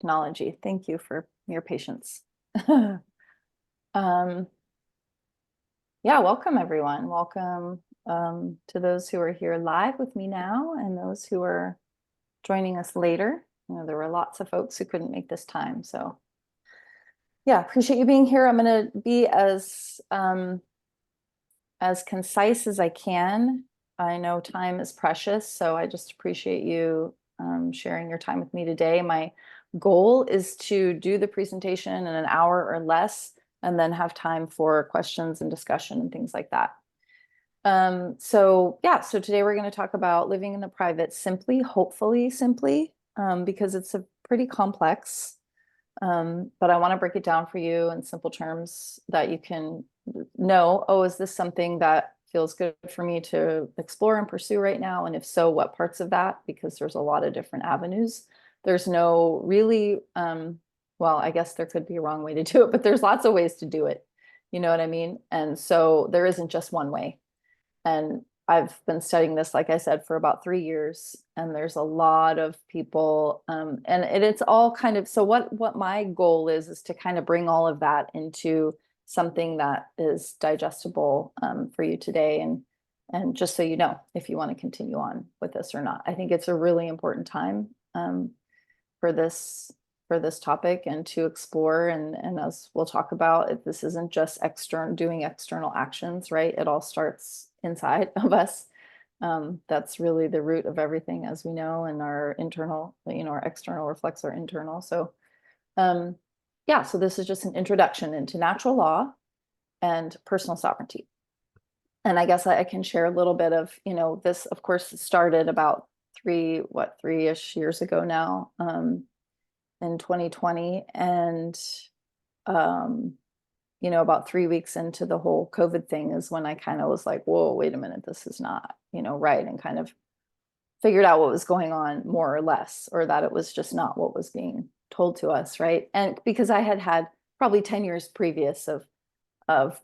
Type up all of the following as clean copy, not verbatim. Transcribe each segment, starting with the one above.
technology. Thank you for your patience. Um, yeah, welcome everyone. Welcome to those who are here live with me now and those who are joining us later. You know, there were lots of folks who couldn't make this time. So yeah, appreciate you being here. I'm going to be as concise as I can. I know time is precious, so I just appreciate you sharing your time with me today. My goal is to do the presentation in an hour or less, and then have time for questions and discussion and things like that. So today we're going to talk about living in the private simply, hopefully simply, because it's a pretty complex. But I want to break it down for you in simple terms that you can know, oh, is this something that feels good for me to explore and pursue right now? And if so, what parts of that? Because there's a lot of different avenues. There's no really, well, I guess there could be a wrong way to do it, but there's lots of ways to do it. You know what I mean? And so there isn't just one way. And I've been studying this, like I said, for about 3 years, and there's a lot of people, and it's all kind of, so what my goal is to kind of bring all of that into something that is digestible for you today, and just so you know if you want to continue on with this or not. I think it's a really important time for this topic and to explore, and as we'll talk about, if this isn't just doing external actions, right? It all starts inside of us. That's really the root of everything, as we know, and our internal, our external reflects our internal. So so this is just an introduction into natural law and personal sovereignty. And I guess I can share a little bit of, this, of course, started about three-ish years ago now, in 2020. And about 3 weeks into the whole COVID thing is when I kind of was like, whoa, wait a minute, this is not, right. And kind of figured out what was going on, more or less, or that it was just not what was being told to us, right? And because I had probably 10 years previous of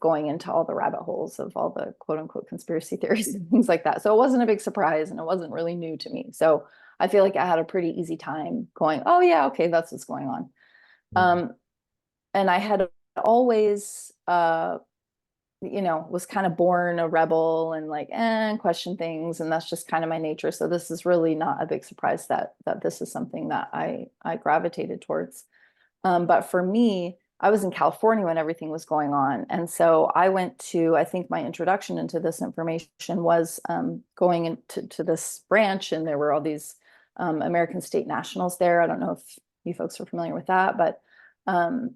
going into all the rabbit holes of all the quote unquote conspiracy theories and things like that. So it wasn't a big surprise and it wasn't really new to me. So I feel like I had a pretty easy time going, oh yeah, okay, that's what's going on. And I had always, was kind of born a rebel and like, question things. And that's just kind of my nature. So this is really not a big surprise that this is something that I gravitated towards. But for me, I was in California when everything was going on. And so I went to, I think my introduction into this information was going into this branch, and there were all these American state nationals there. I don't know if you folks are familiar with that, but and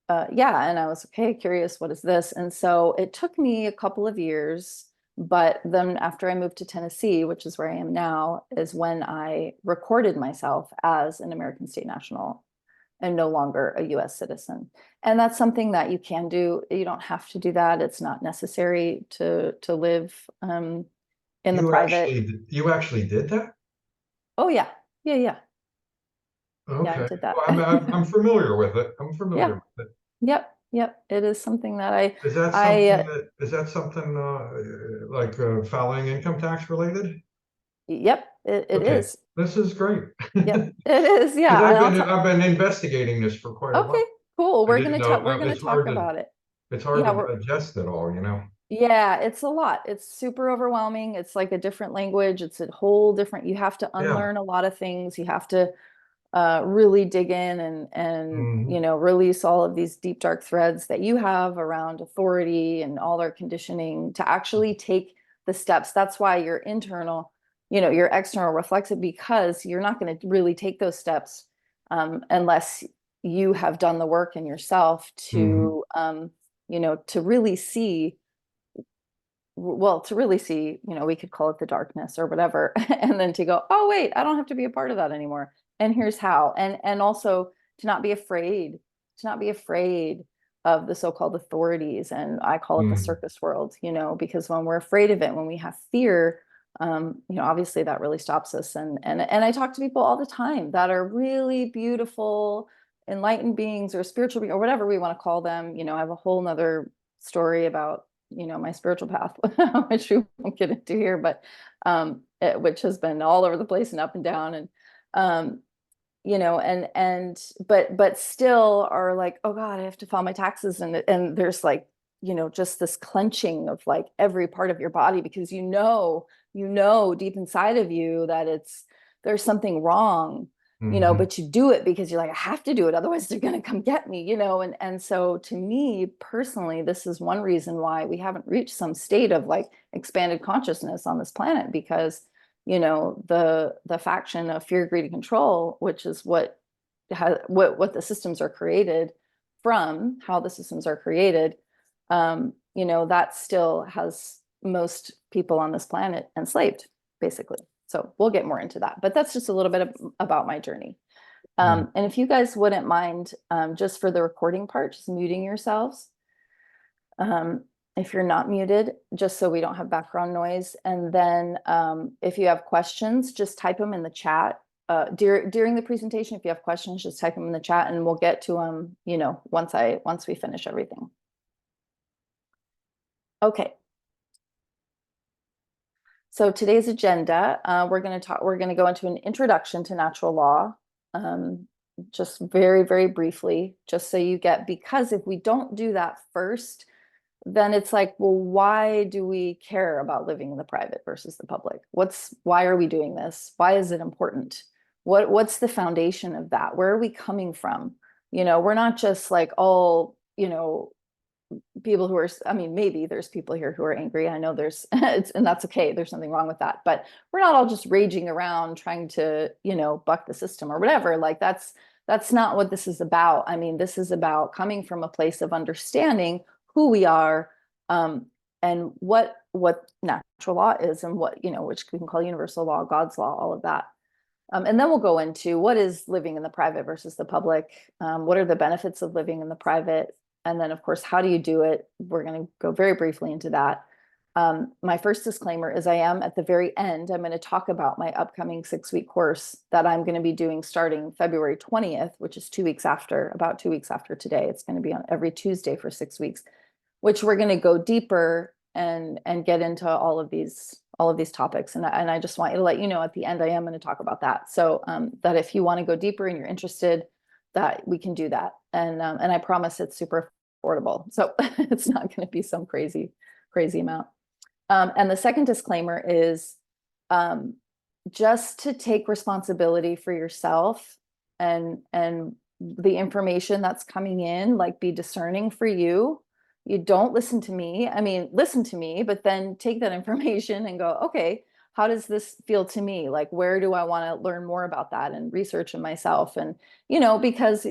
I was, okay, curious, what is this? And so it took me a couple of years, but then after I moved to Tennessee, which is where I am now, is when I recorded myself as an American state national and no longer a US citizen. And that's something that you can do. You don't have to do that. It's not necessary to live in the private. You actually did that? Oh yeah. Yeah, yeah. Yeah, I Okay. did that. Well, I'm familiar with it. I'm familiar Yeah. with it. Yep. Yep. It is something that Is that something like filing income tax related? yep, it Okay. is. This is great. Yep, it is. Because Yeah. And I'll tell, I've been investigating this for quite a okay, while. cool. I didn't know We're gonna talk about it. it's hard Yeah, to digest it all, you know. yeah, it's a lot. It's super overwhelming. It's like a different language. It's a whole different, you have to Yeah. unlearn a lot of things. You have to really dig in and Mhm. release all of these deep dark threads that you have around authority and all our conditioning to actually take the steps. That's why your internal, your external reflects it, because you're not going to really take those steps unless you have done the work in yourself Mhm. to really see, well, to really see, we could call it the darkness or whatever, and then to go, oh wait, I don't have to be a part of that anymore. And here's how. And also to not be afraid, of the so-called authorities. And I call it the Mhm. circus world, because when we're afraid of it, when we have fear, obviously that really stops us. And I talk to people all the time that are really beautiful, enlightened beings or spiritual beings or whatever we want to call them. I have a whole nother story about my spiritual path, which we won't get into here, but which has been all over the place and up and down. but still are like, oh God, I have to file my taxes. And there's like, just this clenching of like every part of your body because deep inside of you that there's something wrong, Hmm. but you do it because you're like, I have to do it. Otherwise they're going to come get me, and so to me personally, this is one reason why we haven't reached some state of like expanded consciousness on this planet because the faction of fear, greed, and control, which is what the systems are created from, how the systems are created, that still has most people on this planet enslaved, basically. So we'll get more into that, but that's just a little bit about my journey. Yeah. And if you guys wouldn't mind, just for the recording part, just muting yourselves. Um, if you're not muted, just so we don't have background noise. And then if you have questions, just type them in the chat. During the presentation, if you have questions, just type them in the chat and we'll get to them, once we finish everything. Okay. So today's agenda, we're going to go into an introduction to natural law, just very, very briefly, just so you get, because if we don't do that first, then it's like, well, why do we care about living in the private versus the public? Why are we doing this? Why is it important? What's the foundation of that? Where are we coming from? We're not just like all, people who are, I mean, maybe there's people here who are angry. I know and that's okay. There's nothing wrong with that. But we're not all just raging around trying to, buck the system or whatever. Like that's not what this is about. I mean, this is about coming from a place of understanding who we are, and what natural law is and which we can call universal law, God's law, all of that. And then we'll go into what is living in the private versus the public. What are the benefits of living in the private? And then, of course, how do you do it? We're going to go very briefly into that. My first disclaimer is at the very end, I'm going to talk about my upcoming 6-week course that I'm going to be doing starting February 20th, which is about 2 weeks after today. It's going to be on every Tuesday for 6 weeks, which we're going to go deeper and get into all of these topics. And I just want you to let you know at the end, I am going to talk about that. So that if you want to go deeper and you're interested, that we can do that. And I promise it's super affordable. So it's not going to be some crazy amount. And the second disclaimer is just to take responsibility for yourself and the information that's coming in, like be discerning for you. You don't listen to me. I mean, listen to me, but then take that information and go, okay, how does this feel to me? Like, where do I want to learn more about that and research in myself? And, because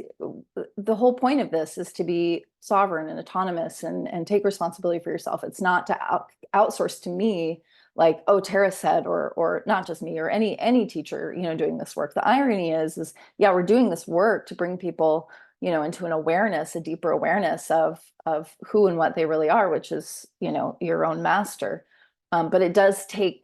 the whole point of this is to be sovereign and autonomous and take responsibility for yourself. It's not to outsource to me, like, oh, Tara said, or not just me or any teacher, doing this work. The irony is, yeah, we're doing this work to bring people, into an awareness, a deeper awareness of who and what they really are, which is, your own master. But it does take,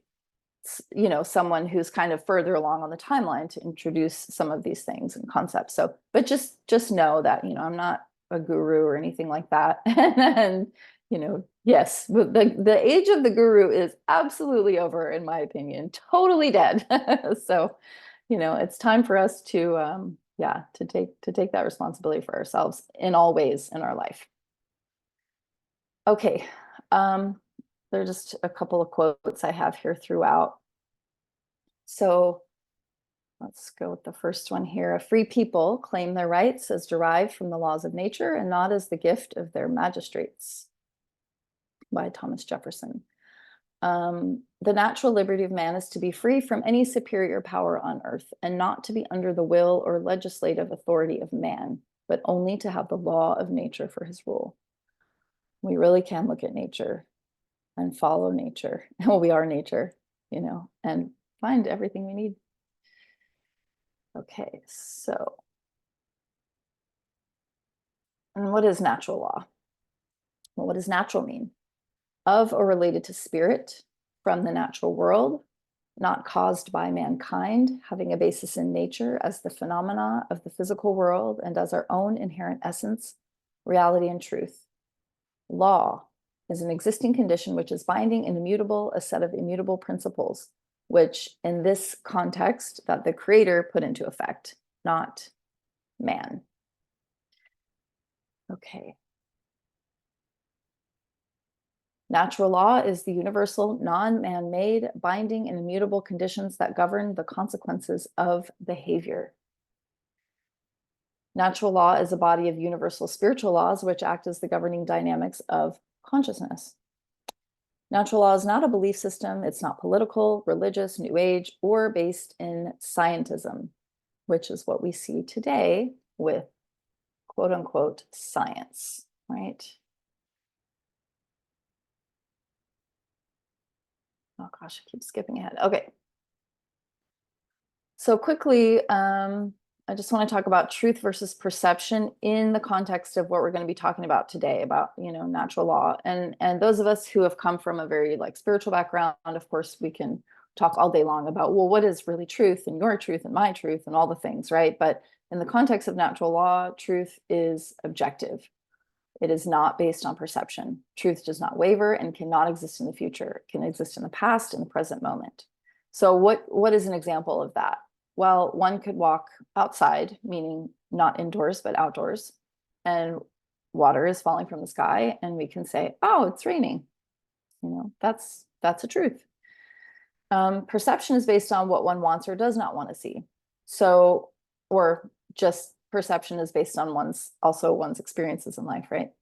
someone who's kind of further along on the timeline to introduce some of these things and concepts. So, but just know that, I'm not a guru or anything like that. And, yes, the age of the guru is absolutely over, in my opinion, totally dead. So, it's time for us to, to take that responsibility for ourselves in all ways in our life. Okay. There are just a couple of quotes I have here throughout. So let's go with the first one here. A free people claim their rights as derived from the laws of nature and not as the gift of their magistrates, by Thomas Jefferson. The natural liberty of man is to be free from any superior power on earth and not to be under the will or legislative authority of man, but only to have the law of nature for his rule. We really can look at nature and follow nature. Well, we are nature, and find everything we need. Okay, so, and what is natural law? Well, what does natural mean? Of or related to spirit, from the natural world, not caused by mankind, having a basis in nature as the phenomena of the physical world and as our own inherent essence, reality, and truth. Law is an existing condition which is binding and immutable, a set of immutable principles, which in this context that the creator put into effect. not man. Okay. Natural law is the universal, non-man-made, binding, and immutable conditions that govern the consequences of behavior. Natural law is a body of universal spiritual laws which act as the governing dynamics of consciousness. Natural law is not a belief system. It's not political, religious, new age, or based in scientism, which is what we see today with quote unquote science, right? Oh gosh, I keep skipping ahead. Okay. So quickly, I just want to talk about truth versus perception in the context of what we're going to be talking about today about, natural law. And those of us who have come from a very like spiritual background, of course, we can talk all day long about, well, what is really truth and your truth and my truth and all the things, right? But in the context of natural law, truth is objective. It is not based on perception. Truth does not waver and cannot exist in the future. It can exist in the past and the present moment. So what is an example of that? Well, one could walk outside, meaning not indoors, but outdoors, and water is falling from the sky, and we can say, oh, it's raining. That's a truth. Perception is based on what one wants or does not want to see. So, or just perception is based on one's experiences in life, right?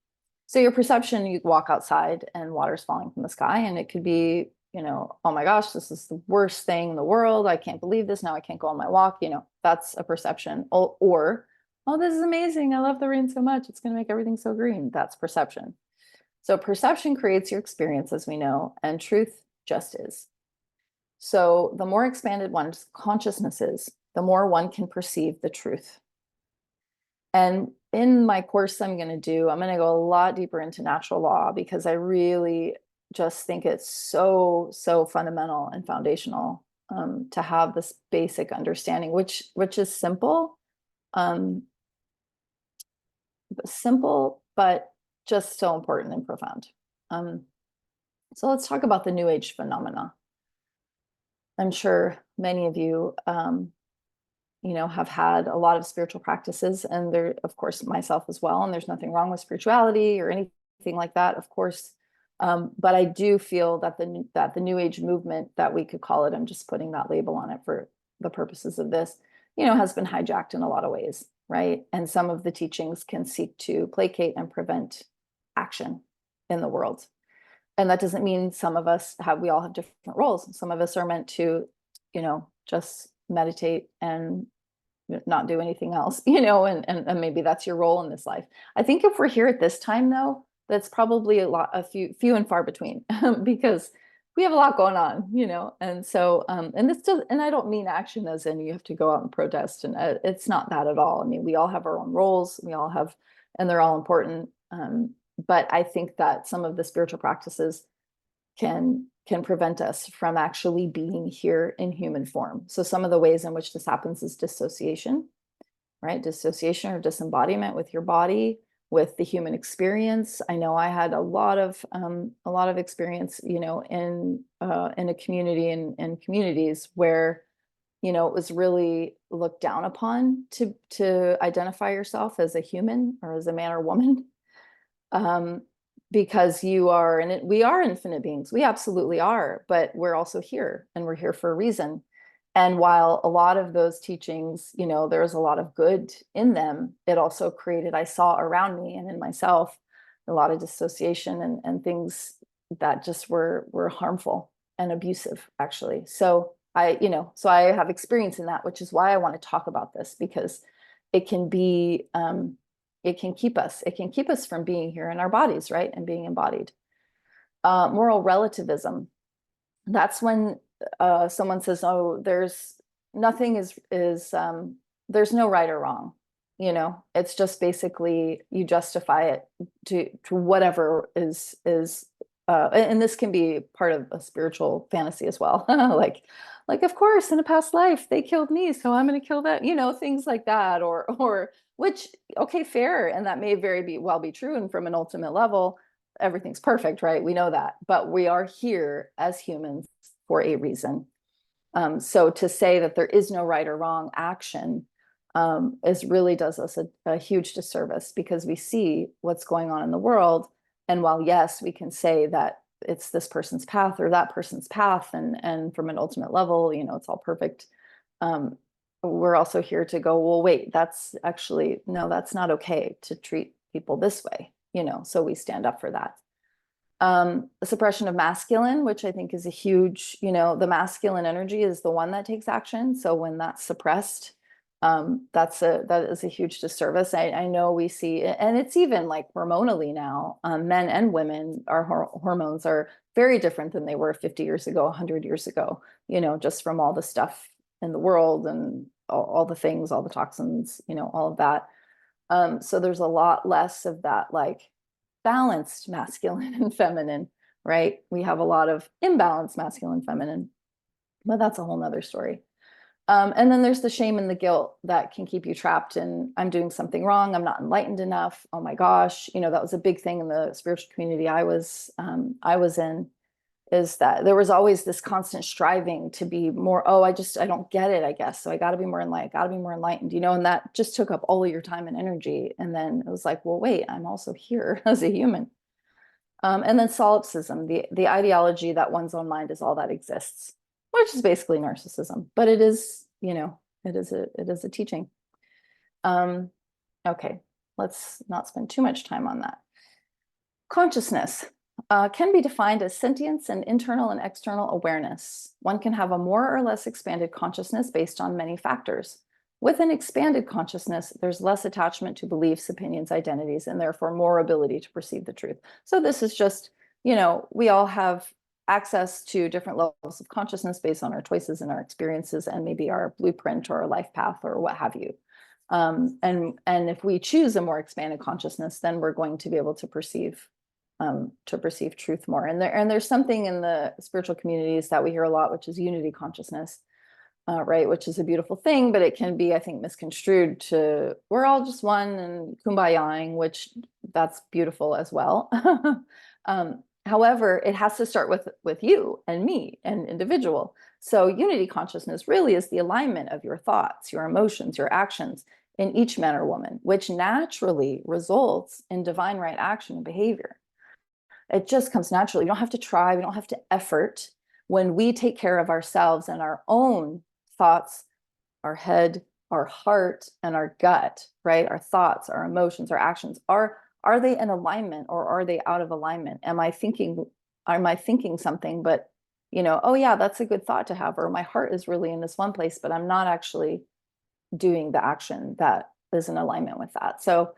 So your perception, you walk outside and water's falling from the sky, and it could be, oh my gosh, this is the worst thing in the world. I can't believe this. Now I can't go on my walk. That's a perception. Or, oh, this is amazing. I love the rain so much. It's going to make everything so green. That's perception. So perception creates your experience, as we know, and truth just is. So the more expanded one's consciousness is, the more one can perceive the truth. And in my course I'm going to go a lot deeper into natural law because I really just think it's so, so fundamental and foundational to have this basic understanding, which is simple, but just so important and profound. So let's talk about the New Age phenomena. I'm sure many of you have had a lot of spiritual practices, and there, of course, myself as well. And there's nothing wrong with spirituality or anything like that, of course. But I do feel that the New Age movement, that we could call it, I'm just putting that label on it for the purposes of this, has been hijacked in a lot of ways, right? And some of the teachings can seek to placate and prevent action in the world. And that doesn't mean we all have different roles. Some of us are meant to, just meditate and not do anything else, and maybe that's your role in this life. I think if we're here at this time, though, that's probably a few and far between because we have a lot going on, and so, and I don't mean action as in you have to go out and protest, and it's not that at all. I mean, we all have our own roles, and they're all important. But I think that some of the spiritual practices can prevent us from actually being here in human form. So some of the ways in which this happens is dissociation, right? Dissociation or disembodiment with your body, with the human experience. I know I had a lot of experience, in a community and communities where, it was really looked down upon to identify yourself as a human or as a man or woman. Because we are infinite beings. We absolutely are, but we're also here, and we're here for a reason. And while a lot of those teachings, there's a lot of good in them, it also I saw around me and in myself a lot of dissociation and things that just were harmful and abusive, actually. So I have experience in that, which is why I want to talk about this, because it can be, it can keep us from being here in our bodies, right? And being embodied. Moral relativism. That's when someone says, oh, there's nothing there's no right or wrong. It's just basically you justify it to whatever is and this can be part of a spiritual fantasy as well. like of course in a past life they killed me, so I'm going to kill that, things like that, or which, okay, fair, and that may well be true, and from an ultimate level everything's perfect, right? We know that, but we are here as humans for a reason. So to say that there is no right or wrong action is really does us a huge disservice, because we see what's going on in the world. And while, yes, we can say that it's this person's path or that person's path, and from an ultimate level, it's all perfect. Um, we're also here to go, well, wait, that's actually, no, that's not okay to treat people this way, so we stand up for that. The suppression of masculine, which I think is a huge, the masculine energy is the one that takes action. So when that's suppressed, that is a huge disservice. I know we see, and it's even like hormonally now, men and women, our hormones are very different than they were 50 years ago, 100 years ago, just from all the stuff in the world and all the things, all the toxins, all of that. So there's a lot less of that, like, balanced masculine and feminine, right? We have a lot of imbalanced masculine, feminine, but that's a whole nother story. And then there's the shame and the guilt that can keep you trapped in, I'm doing something wrong, I'm not enlightened enough. Oh my gosh, that was a big thing in the spiritual community I was in, is that there was always this constant striving to be more, oh, I don't get it, I guess. So I got to be more enlightened, got to be more enlightened, and that just took up all of your time and energy. And then it was like, well, wait, I'm also here as a human. And then solipsism, the ideology that one's own mind is all that exists, which is basically narcissism, but it is, it is a teaching. Um, okay, let's not spend too much time on that. Consciousness can be defined as sentience and internal and external awareness. One can have a more or less expanded consciousness based on many factors. With an expanded consciousness, there's less attachment to beliefs, opinions, identities, and therefore more ability to perceive the truth. So this is just, we all have access to different levels of consciousness based on our choices and our experiences, and maybe our blueprint or our life path or what have you. And if we choose a more expanded consciousness, then we're going to be able to perceive truth more. And there's something in the spiritual communities that we hear a lot, which is unity consciousness, right? Which is a beautiful thing, but it can be, I think, misconstrued to we're all just one and kumbayaing, which that's beautiful as well. However, it has to start with you and me, an individual. So unity consciousness really is the alignment of your thoughts, your emotions, your actions in each man or woman, which naturally results in divine right action and behavior. It just comes naturally. You don't have to try, we don't have to effort. When we take care of ourselves and our own thoughts, our head, our heart, and our gut, right? Our thoughts, our emotions, our actions, are they in alignment or are they out of alignment? Am I thinking something, but oh yeah, that's a good thought to have, or my heart is really in this one place, but I'm not actually doing the action that is in alignment with that. So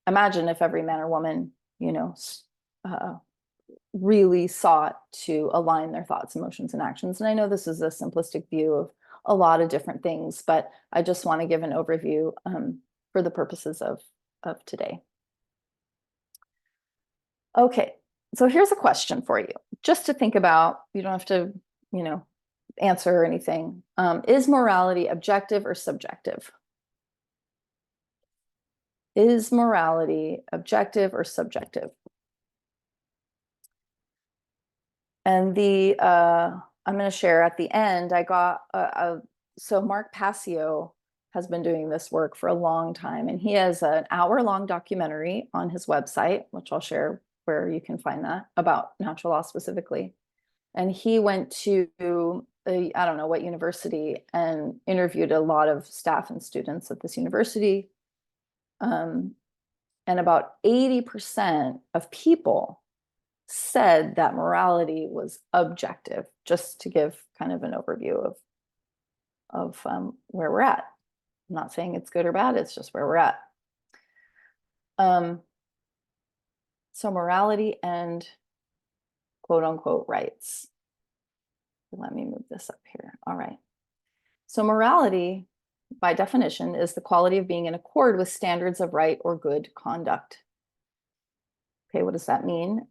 imagine if every man or woman, uh, really sought to align their thoughts, emotions, and actions. And I know this is a simplistic view of a lot of different things, but I just want to give an overview for the purposes of today. Okay, so here's a question for you, just to think about. You don't have to, answer or anything. Is morality objective or subjective? Is morality objective or subjective? And I'm going to share at the end, I got so Mark Passio has been doing this work for a long time, and he has an hour-long documentary on his website, which I'll share where you can find that, about natural law specifically. And he went to, I don't know what university, and interviewed a lot of staff and students at this university. And about 80% of people said that morality was objective, just to give kind of an overview of where we're at. I'm not saying it's good or bad, it's just where we're at. So morality and quote unquote rights. Let me move this up here. All right. So morality, by definition, is the quality of being in accord with standards of right or good conduct. Okay, what does that mean?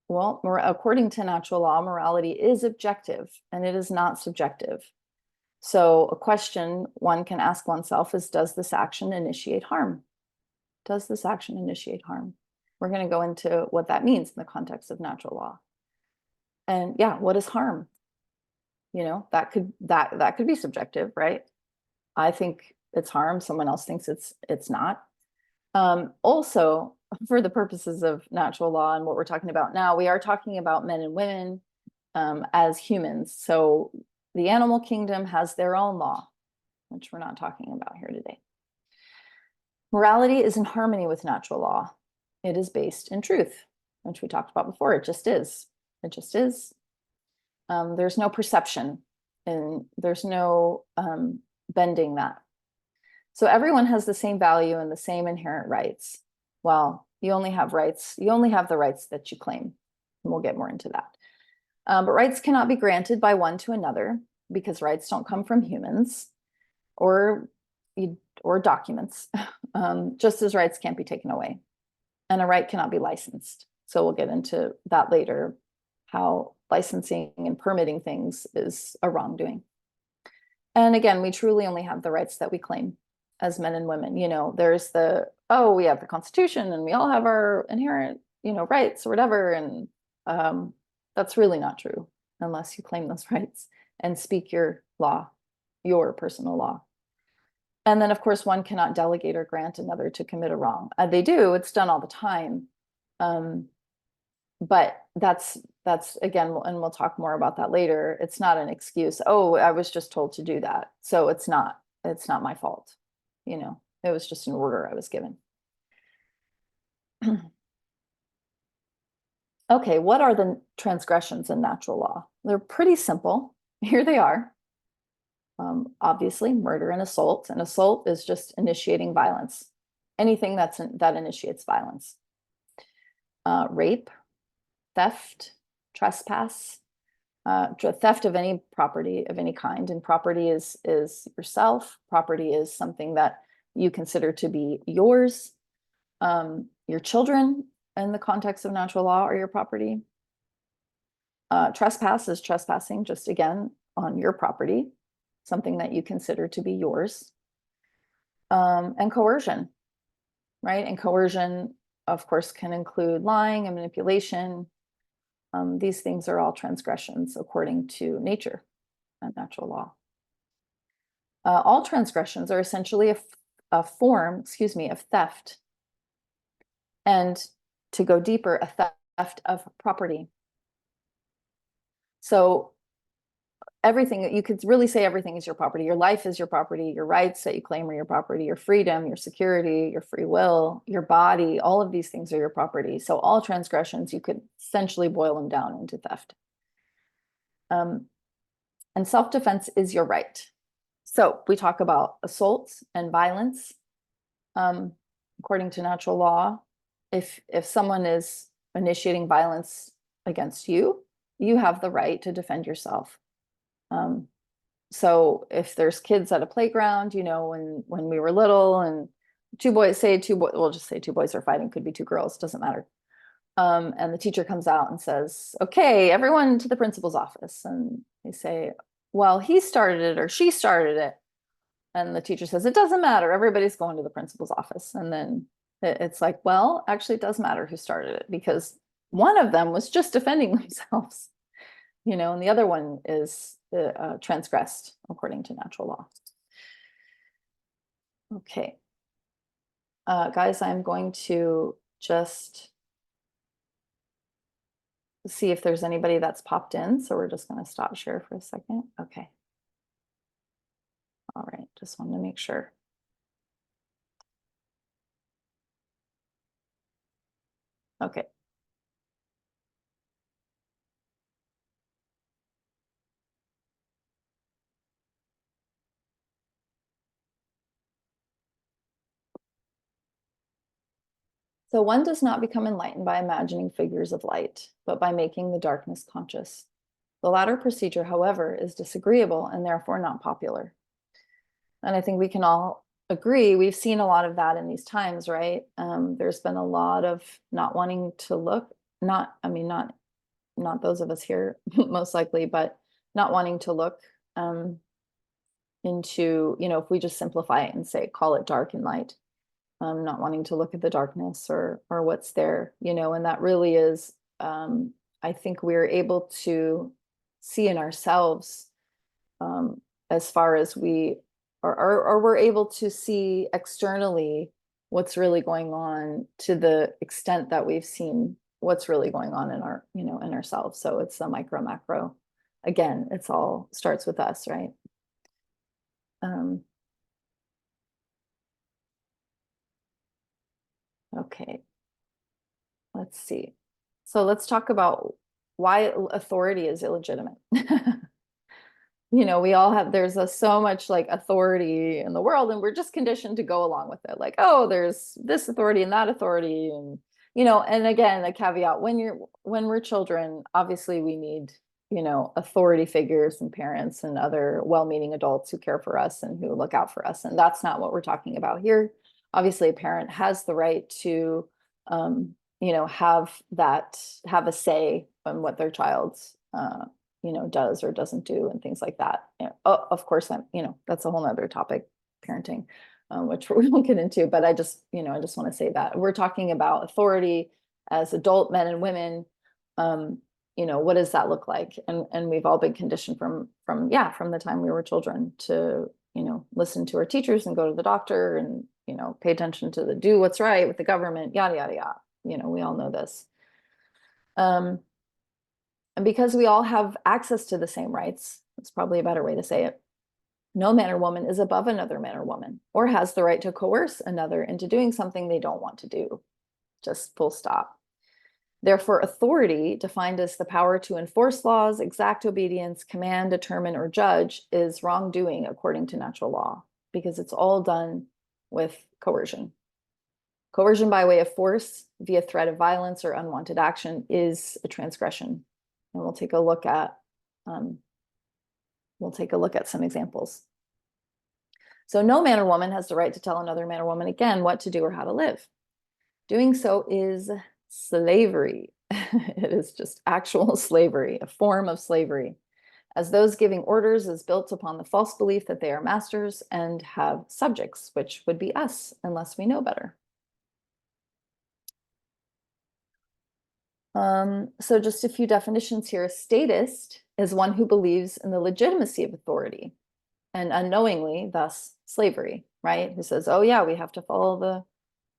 Well, according to natural law, morality is objective and it is not subjective. So a question one can ask oneself is, does this action initiate harm? Does this action initiate harm? We're going to go into what that means in the context of natural law. And yeah, what is harm? That could be subjective, right? I think it's harm. Someone else thinks it's not. Also, for the purposes of natural law and what we're talking about now, we are talking about men and women as humans. So the animal kingdom has their own law, which we're not talking about here today. Morality is in harmony with natural law. It is based in truth, which we talked about before. It just is. It just is. There's no perception and there's no bending that. So everyone has the same value and the same inherent rights. Well, you only have rights. You only have the rights that you claim. And we'll get more into that. But rights cannot be granted by one to another because rights don't come from humans or documents, just as rights can't be taken away. And a right cannot be licensed. So we'll get into that later, how licensing and permitting things is a wrongdoing. And again, we truly only have the rights that we claim as men and women. You know, there's we have the Constitution and we all have our inherent, rights or whatever. And that's really not true unless you claim those rights and speak your law, your personal law. And then, of course, one cannot delegate or grant another to commit a wrong. They do, it's done all the time. But that's again, and we'll talk more about that later. It's not an excuse. Oh, I was just told to do that. So it's not my fault. It was just an order I was given. Okay, what are the transgressions in natural law? They're pretty simple. Here they are. Obviously, murder and assault. And assault is just initiating violence. Anything that initiates violence. Rape, theft, trespass, theft of any property of any kind. And property is yourself. Property is something that you consider to be yours. Your children, in the context of natural law, are your property. Trespass is trespassing, just again, on your property, something that you consider to be yours. And coercion, right? And coercion, of course, can include lying and manipulation. These things are all transgressions according to nature and natural law. All transgressions are essentially a form, of theft. And to go deeper, a theft of property. So everything, you could really say everything is your property. Your life is your property. Your rights that you claim are your property. Your freedom, your security, your free will, your body, all of these things are your property. So all transgressions, you could essentially boil them down into theft. And self-defense is your right. So we talk about assault and violence. According to natural law, if someone is initiating violence against you, you have the right to defend yourself. So if there's kids at a playground, when we were little and we'll just say two boys are fighting, could be two girls, doesn't matter. And the teacher comes out and says, okay, everyone to the principal's office. And they say, well, he started it or she started it. And the teacher says, it doesn't matter. Everybody's going to the principal's office. And then it's like, well, actually, it does matter who started it because one of them was just defending themselves, and the other one is transgressed according to natural law. Okay. Guys, I'm going to just see if there's anybody that's popped in. So we're just going to stop share for a second. Okay. All right. Just wanted to make sure. Okay. So one does not become enlightened by imagining figures of light, but by making the darkness conscious. The latter procedure, however, is disagreeable and therefore not popular. And I think we can all agree, we've seen a lot of that in these times, right? There's been a lot of not wanting to look, not those of us here, most likely, but not wanting to look into, if we just simplify it and say, call it dark and light, not wanting to look at the darkness or what's there, and that really is, I think we're able to see in ourselves, as far as we or we're able to see externally what's really going on to the extent that we've seen what's really going on in our, in ourselves. So it's the micro macro. Again, it's all starts with us, right? Um, okay, let's see. So let's talk about why authority is illegitimate. We all have, there's so much like authority in the world, and we're just conditioned to go along with it. Like, oh, there's this authority and that authority. And, and again, a caveat, when we're children, obviously we need, authority figures and parents and other well-meaning adults who care for us and who look out for us. And that's not what we're talking about here. Obviously, a parent has the right to, have a say on what their child's, does or doesn't do and things like that. Of course, that's a whole nother topic, parenting, which we won't get into, but I just want to say that we're talking about authority as adult men and women. What does that look like? And we've all been conditioned from the time we were children to, listen to our teachers and go to the doctor and, pay attention to do what's right with the government, yada, yada, yada. We all know this. And because we all have access to the same rights, it's probably a better way to say it. No man or woman is above another man or woman or has the right to coerce another into doing something they don't want to do. Just full stop. Therefore, authority, defined as the power to enforce laws, exact obedience, command, determine, or judge, is wrongdoing according to natural law, because it's all done with coercion. Coercion by way of force via threat of violence or unwanted action is a transgression. And we'll take a look at some examples. So no man or woman has the right to tell another man or woman again what to do or how to live. Doing so is slavery. It is just actual slavery, a form of slavery, as those giving orders is built upon the false belief that they are masters and have subjects, which would be us unless we know better. So just a few definitions here. A statist is one who believes in the legitimacy of authority and unknowingly, thus slavery, right? Who says, oh yeah, we have to follow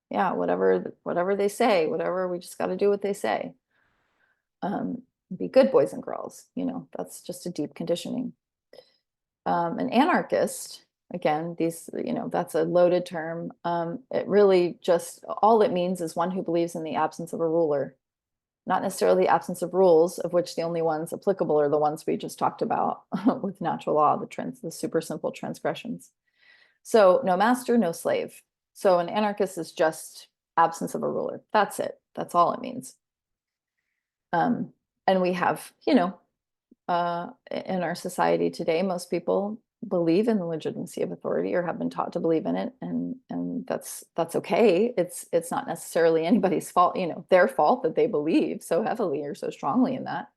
whatever they say, whatever, we just got to do what they say. Be good boys and girls, that's just a deep conditioning. An anarchist, again, that's a loaded term. It really just, all it means is one who believes in the absence of a ruler. Not necessarily the absence of rules, of which the only ones applicable are the ones we just talked about with natural law, the super simple transgressions. So no master, no slave. So an anarchist is just absence of a ruler. That's it. That's all it means. And we have, in our society today, most people believe in the legitimacy of authority or have been taught to believe in it, and that's okay. It's not necessarily anybody's fault, their fault that they believe so heavily or so strongly in that.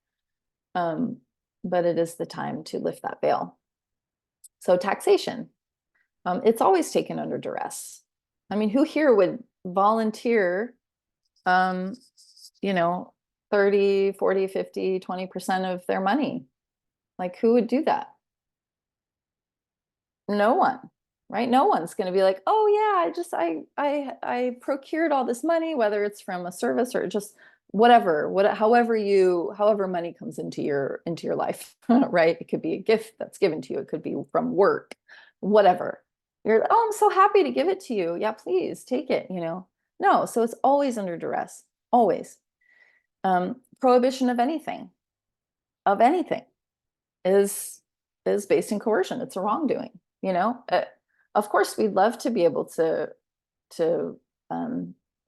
But it is the time to lift that veil. So taxation, it's always taken under duress. I mean, who here would volunteer 30, 40, 50, 20% of their money? Like, who would do that? No one, right? No one's going to be like, oh yeah, I procured all this money, whether it's from a service or just however money comes into your life, right? It could be a gift that's given to you. It could be from work, whatever. You're like, oh, I'm so happy to give it to you. Yeah, please take it, No, so it's always under duress, always. Prohibition of anything is based in coercion. It's a wrongdoing. Of course, we'd love to be able to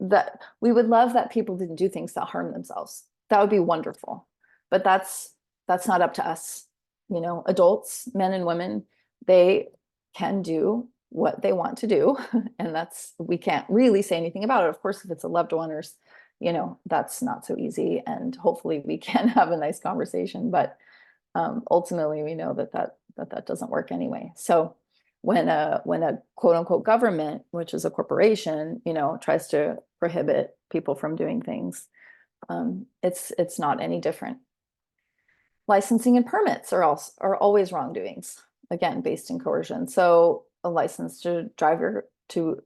that we would love that people didn't do things that harm themselves. That would be wonderful, but that's not up to us. Adults, men and women, they can do what they want to do, and we can't really say anything about it. Of course, if it's a loved one or that's not so easy, and hopefully we can have a nice conversation, but ultimately we know that doesn't work anyway. So when a quote unquote government, which is a corporation, tries to prohibit people from doing things, it's not any different. Licensing and permits are always wrongdoings, again, based in coercion. So a license to drive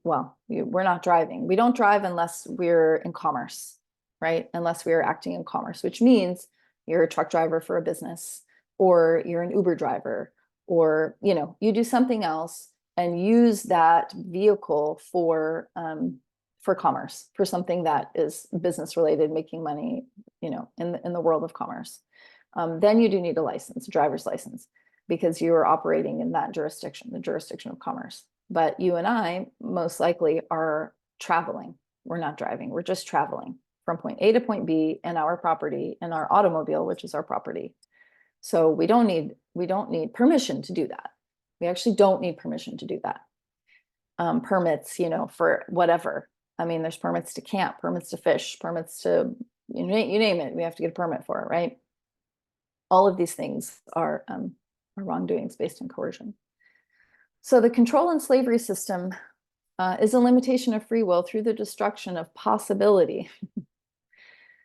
well, we're not driving. We don't drive unless we're in commerce, right? Unless we are acting in commerce, which means you're a truck driver for a business, or you're an Uber driver, or, you do something else and use that vehicle for commerce, for something that is business related, making money, in the world of commerce. Then you do need a license, a driver's license, because you are operating in that jurisdiction, the jurisdiction of commerce. But you and I most likely are traveling. We're not driving. We're just traveling from point A to point B in our property, in our automobile, which is our property. So we don't need permission to do that. We actually don't need permission to do that. Permits, for whatever. I mean, there's permits to camp, permits to fish, permits to, you name it. We have to get a permit for it, right? All of these things are wrongdoings based on coercion. So the control and slavery system is a limitation of free will through the destruction of possibility.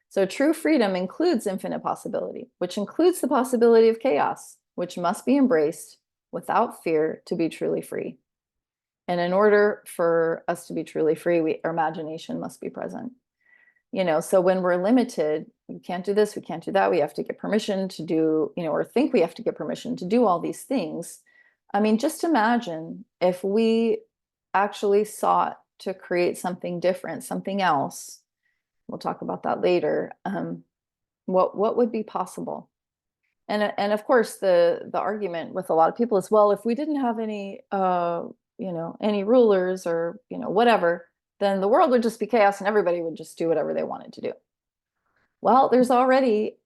So true freedom includes infinite possibility, which includes the possibility of chaos, which must be embraced without fear to be truly free. And in order for us to be truly free, our imagination must be present. So when we're limited, we can't do this, we can't do that, we have to get permission to do, or think we have to get permission to do all these things. I mean, just imagine if we actually sought to create something different, something else. We'll talk about that later. What would be possible? And of course, the argument with a lot of people is, well, if we didn't have any any rulers or whatever, then the world would just be chaos and everybody would just do whatever they wanted to do. Well, there's already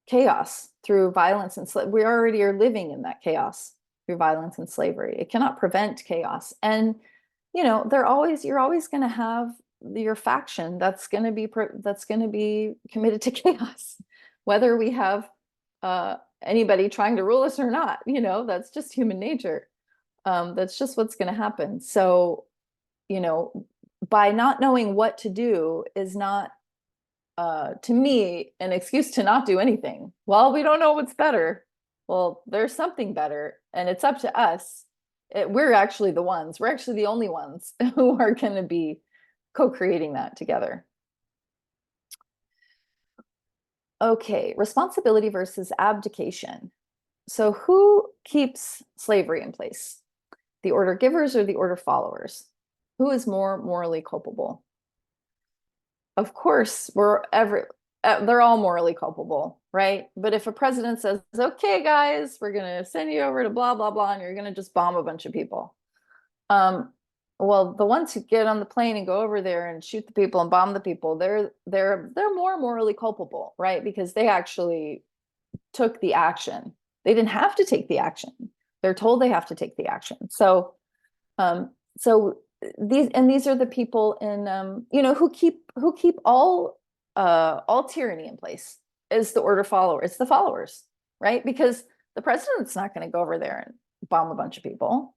chaos through violence and we already are living in that chaos through violence and slavery. It cannot prevent chaos. And you're always going to have your faction that's going to be committed to chaos, whether we have anybody trying to rule us or not. That's just human nature. That's just what's going to happen. So, by not knowing what to do is not, to me, an excuse to not do anything. Well, we don't know what's better. Well, there's something better, and it's up to us. We're actually the only ones who are going to be co-creating that together. Okay, responsibility versus abdication. So who keeps slavery in place? The order givers or the order followers? Who is more morally culpable? Of course, they're all morally culpable, right? But if a president says, okay, guys, we're going to send you over to blah, blah, blah, and you're going to just bomb a bunch of people. Well, the ones who get on the plane and go over there and shoot the people and bomb the people, they're more morally culpable, right? Because they actually took the action. They didn't have to take the action. They're told they have to take the action. So these are the people in who keep all tyranny in place is the order follower. It's the followers, right? Because the president's not going to go over there and bomb a bunch of people.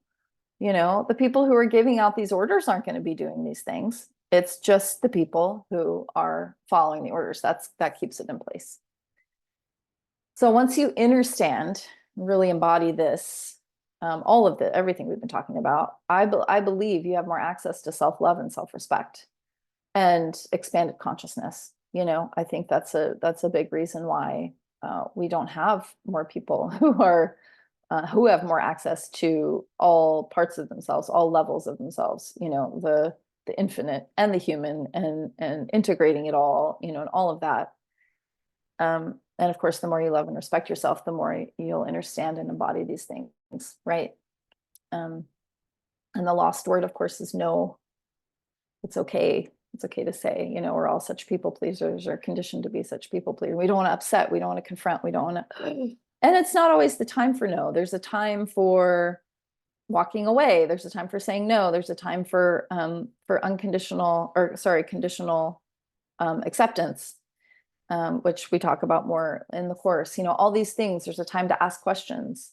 The people who are giving out these orders aren't going to be doing these things. It's just the people who are following the orders. That keeps it in place. So once you understand, really embody this, all of everything we've been talking about, I believe you have more access to self-love and self-respect and expanded consciousness. I think that's a big reason why we don't have more people who have more access to all parts of themselves, all levels of themselves, the infinite and the human, and integrating it all, and all of that. And of course, the more you love and respect yourself, the more you'll understand and embody these things, right? And the lost word, of course, is no. It's okay. It's okay to say, we're all such people pleasers, or conditioned to be such people pleasers. We don't want to upset. We don't want to confront. We don't want to. And it's not always the time for no. There's a time for walking away. There's a time for saying no. There's a time for conditional acceptance, which we talk about more in the course. All these things. There's a time to ask questions.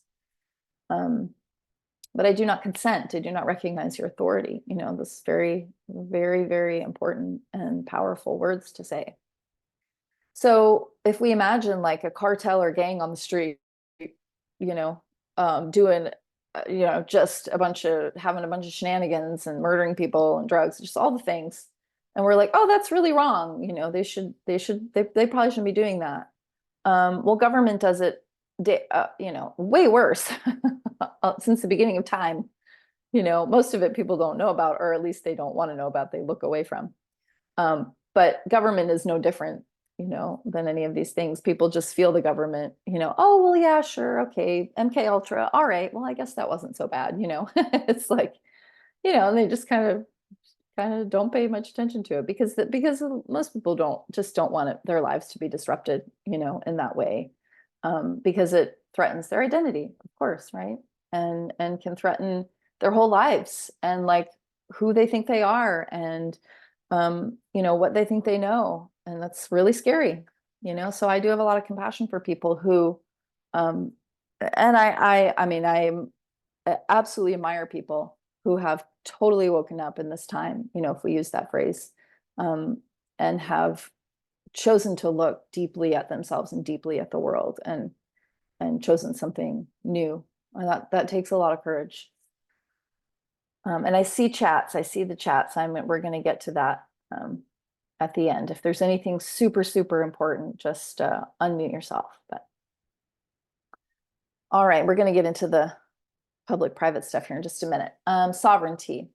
But I do not consent. I do not recognize your authority. This very, very, very important and powerful words to say. So if we imagine like a cartel or gang on the street, doing just having a bunch of shenanigans and murdering people and drugs, just all the things. And we're like, oh, that's really wrong. They probably shouldn't be doing that. Well, government does it, way worse since the beginning of time. Most of it people don't know about, or at least they don't want to know about. They look away from. But government is no different, than any of these things. People just feel the government, oh, well, yeah, sure. Okay. MK Ultra. All right. Well, I guess that wasn't so bad, it's like, and they just kind of don't pay much attention to it because most people don't want their lives to be disrupted, in that way, because it threatens their identity, of course, right? And can threaten their whole lives and like who they think they are and what they think they know, and that's really scary. So I do have a lot of compassion for people who, um, and I mean I absolutely admire people who have totally woken up in this time, if we use that phrase, um, and have chosen to look deeply at themselves and deeply at the world and chosen something new. And that takes a lot of courage. And I see the chats. We're going to get to that at the end. If there's anything super, super important, just unmute yourself. But all right, we're going to get into the public-private stuff here in just a minute. Sovereignty.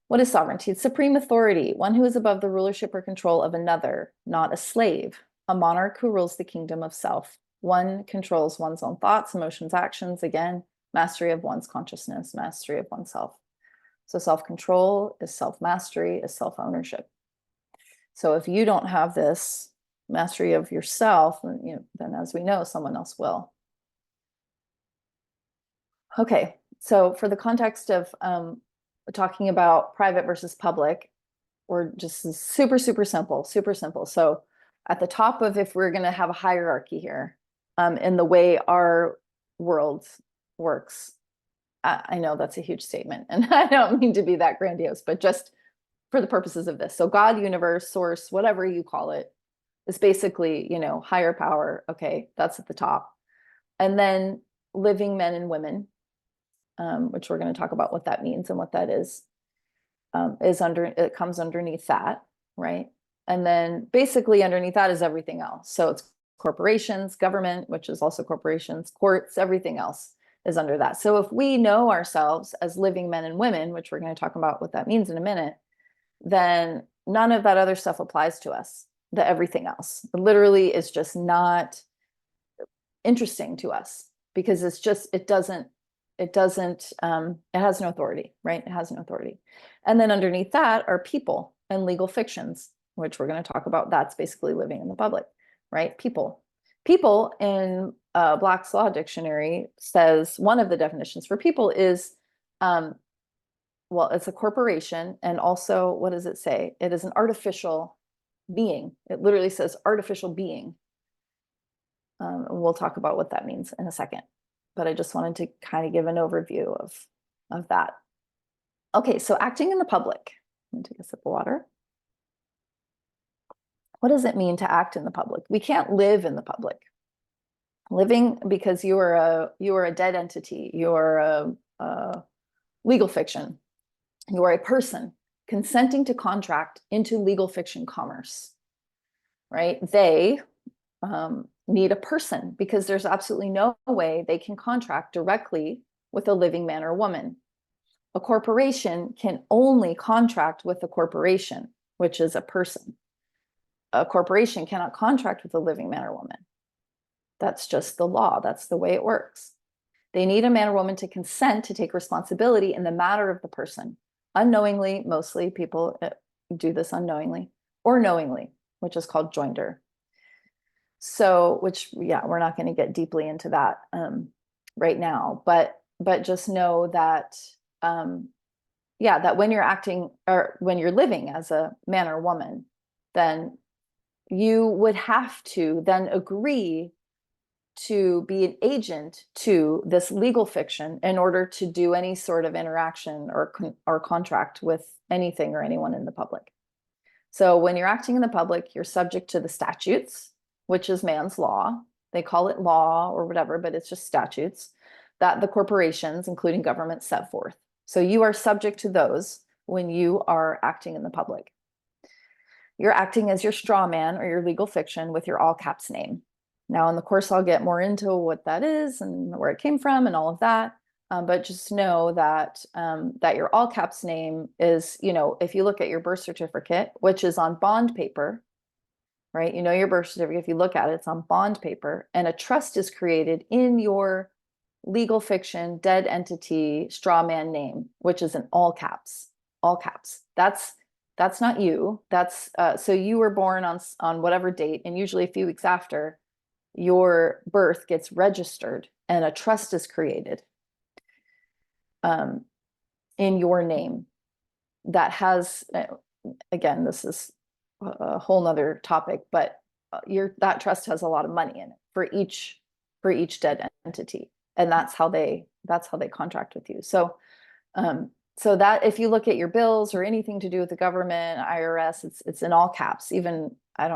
What is sovereignty? It's supreme authority, one who is above the rulership or control of another, not a slave, a monarch who rules the kingdom of self. One controls one's own thoughts, emotions, actions. Again, mastery of one's consciousness, mastery of oneself. So self-control is self-mastery, is self-ownership. So if you don't have this mastery of yourself, then as we know, someone else will. Okay, so for the context of talking about private versus public, we're just super, super simple, super simple. So at the top of, if we're going to have a hierarchy here, in the way our world works, I know that's a huge statement, and I don't mean to be that grandiose, but just for the purposes of this. So God, universe, source, whatever you call it, is basically, higher power. Okay, that's at the top. And then living men and women, which we're going to talk about what that means and what that is it comes underneath that, right? And then basically underneath that is everything else. So it's corporations, government, which is also corporations, courts, everything else is under that. So if we know ourselves as living men and women, which we're going to talk about what that means in a minute, then none of that other stuff applies to us. The everything else literally is just not interesting to us because it has no authority, right? It has no authority. And then underneath that are people and legal fictions, which we're going to talk about. That's basically living in the public, right? People in Black's Law Dictionary says one of the definitions for people is, it's a corporation. And also, what does it say? It is an artificial being. It literally says artificial being. We'll talk about what that means in a second. But I just wanted to kind of give an overview of that. Okay, so acting in the public. Let me take a sip of water. What does it mean to act in the public? We can't live in the public. Living, because you are a dead entity. You are a legal fiction. You are a person consenting to contract into legal fiction commerce, right? They need a person because there's absolutely no way they can contract directly with a living man or woman. A corporation can only contract with a corporation, which is a person. A corporation cannot contract with a living man or woman. That's just the law. That's the way it works. They need a man or woman to consent to take responsibility in the matter of the person. Unknowingly, mostly people do this unknowingly, or knowingly, which is called joinder. So, we're not going to get deeply into that right now, but just know that, that when you're acting or when you're living as a man or woman, then you would have to then agree to be an agent to this legal fiction in order to do any sort of interaction or contract with anything or anyone in the public. So when you're acting in the public, you're subject to the statutes, which is man's law. They call it law or whatever, but it's just statutes. that the corporations, including governments, set forth. So you are subject to those when you are acting in the public. You're acting as your straw man or your legal fiction with your all caps name. Now, in the course, I'll get more into what that is and where it came from and all of that. But just know that that your all caps name is, if you look at your birth certificate, which is on bond paper, right? Your birth certificate, if you look at it, it's on bond paper, and a trust is created in your legal fiction, dead entity, straw man name, which is in all caps, all caps. That's not you. That's so you were born on whatever date, and usually a few weeks after your birth gets registered, and a trust is created in your name that has, again, this is a whole nother topic, but that trust has a lot of money in it for each dead entity, and that's how they contract with you. So that if you look at your bills or anything to do with the government, IRS, it's in all caps. Even I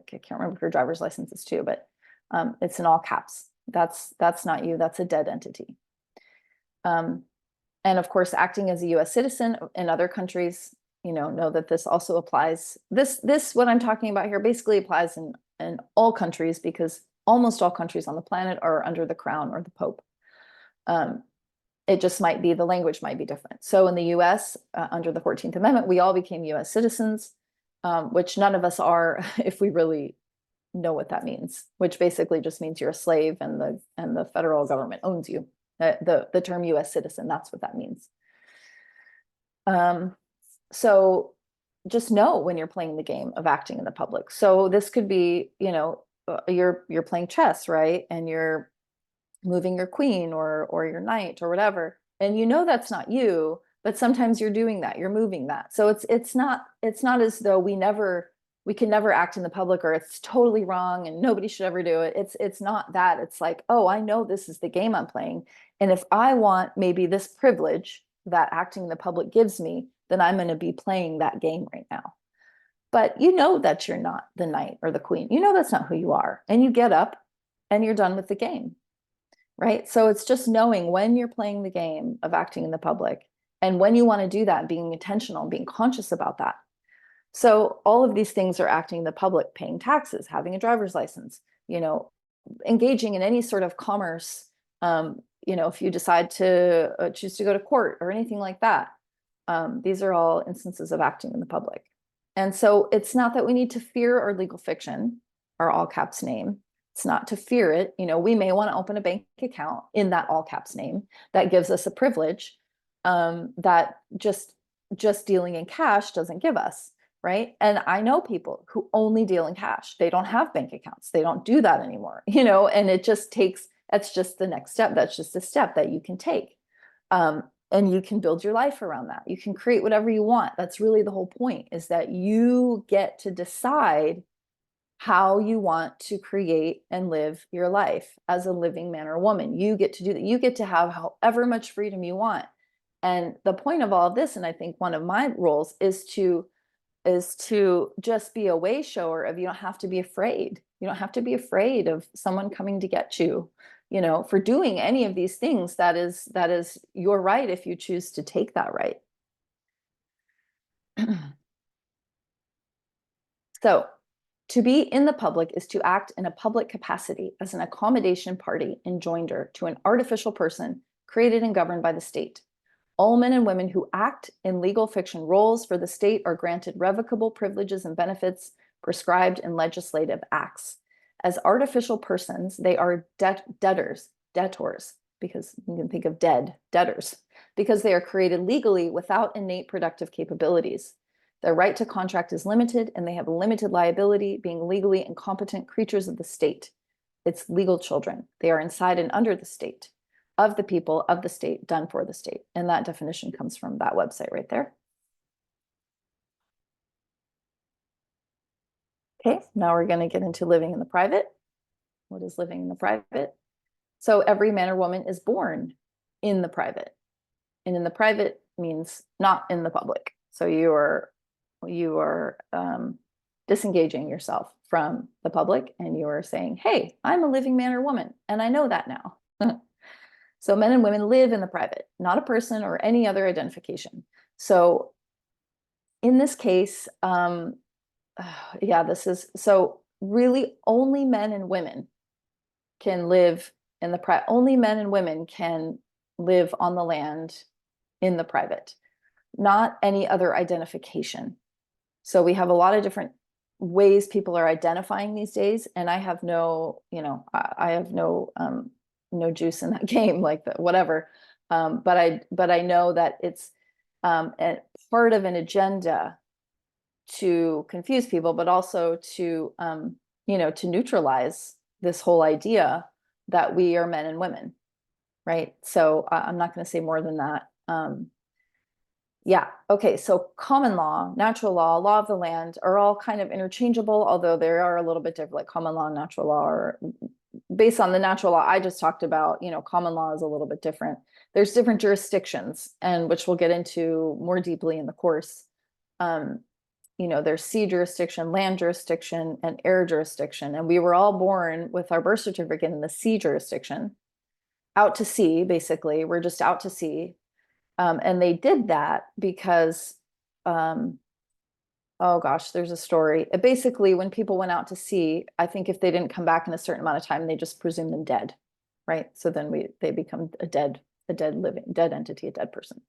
can't remember if your driver's license is too, but it's in all caps. That's not you. That's a dead entity. And of course, acting as a U.S. citizen in other countries, know that this also applies. This what I'm talking about here basically applies in all countries, because almost all countries on the planet are under the crown or the Pope. It just might be, the language might be different. So in the US, under the 14th Amendment, we all became US citizens, which none of us are if we really know what that means, which basically just means you're a slave and the federal government owns you. The term US citizen, that's what that means. So just know when you're playing the game of acting in the public. So this could be, you're playing chess, right? And you're moving your queen or your knight or whatever, and that's not you, but sometimes you're doing that, you're moving that. So it's not as though we can never act in the public, or it's totally wrong and nobody should ever do it. It's not that. It's like, oh, I know this is the game I'm playing, and if I want maybe this privilege that acting in the public gives me, then I'm going to be playing that game right now. But that you're not the knight or the queen. That's not who you are, and you get up and you're done with the game. Right? So it's just knowing when you're playing the game of acting in the public and when you want to do that, being intentional, being conscious about that. So all of these things are acting in the public: paying taxes, having a driver's license, engaging in any sort of commerce. If you decide to choose to go to court or anything like that, these are all instances of acting in the public. And so it's not that we need to fear our legal fiction, our all caps name. It's not to fear it. We may want to open a bank account in that all caps name that gives us a privilege that just dealing in cash doesn't give us, right? And I know people who only deal in cash. They don't have bank accounts. They don't do that anymore, and that's just the next step. That's just a step that you can take. And you can build your life around that. You can create whatever you want. That's really the whole point, is that you get to decide how you want to create and live your life as a living man or woman. You get to do that. You get to have however much freedom you want. And the point of all of this, and I think one of my roles, is to just be a way shower of, you don't have to be afraid. You don't have to be afraid of someone coming to get you, for doing any of these things. That is your right if you choose to take that right. So to be in the public is to act in a public capacity as an accommodation party and joinder to an artificial person created and governed by the state. All men and women who act in legal fiction roles for the state are granted revocable privileges and benefits prescribed in legislative acts. As artificial persons, they are debtors, because you can think of debtors, because they are created legally without innate productive capabilities. Their right to contract is limited, and they have limited liability, being legally incompetent creatures of the state. It's legal children. They are inside and under the state, of the people, of the state, done for the state. And that definition comes from that website right there. Okay, now we're going to get into living in the private. What is living in the private? So every man or woman is born in the private. And in the private means not in the public. So you are disengaging yourself from the public, and you are saying, hey, I'm a living man or woman, and I know that now. So men and women live in the private, not a person or any other identification. So in this case, yeah, this is so really only men and women can live in the private. Only men and women can live on the land in the private, not any other identification. So we have a lot of different ways people are identifying these days, and I have no, I have no juice in that game, like whatever. But I know that it's a part of an agenda to confuse people, but also to to neutralize this whole idea that we are men and women, right? So I'm not going to say more than that. Yeah. Okay. So common law, natural law, law of the land are all kind of interchangeable, although they are a little bit different. Like common law and natural law are based on the natural law I just talked about. Common law is a little bit different. There's different jurisdictions, and which we'll get into more deeply in the course. Um, there's sea jurisdiction, land jurisdiction, and air jurisdiction. And we were all born with our birth certificate in the sea jurisdiction, out to sea, basically. We're just out to sea. And they did that because, oh gosh, there's a story. Basically, when people went out to sea, I think if they didn't come back in a certain amount of time, they just presumed them dead, right? So then they become a dead entity, a dead person.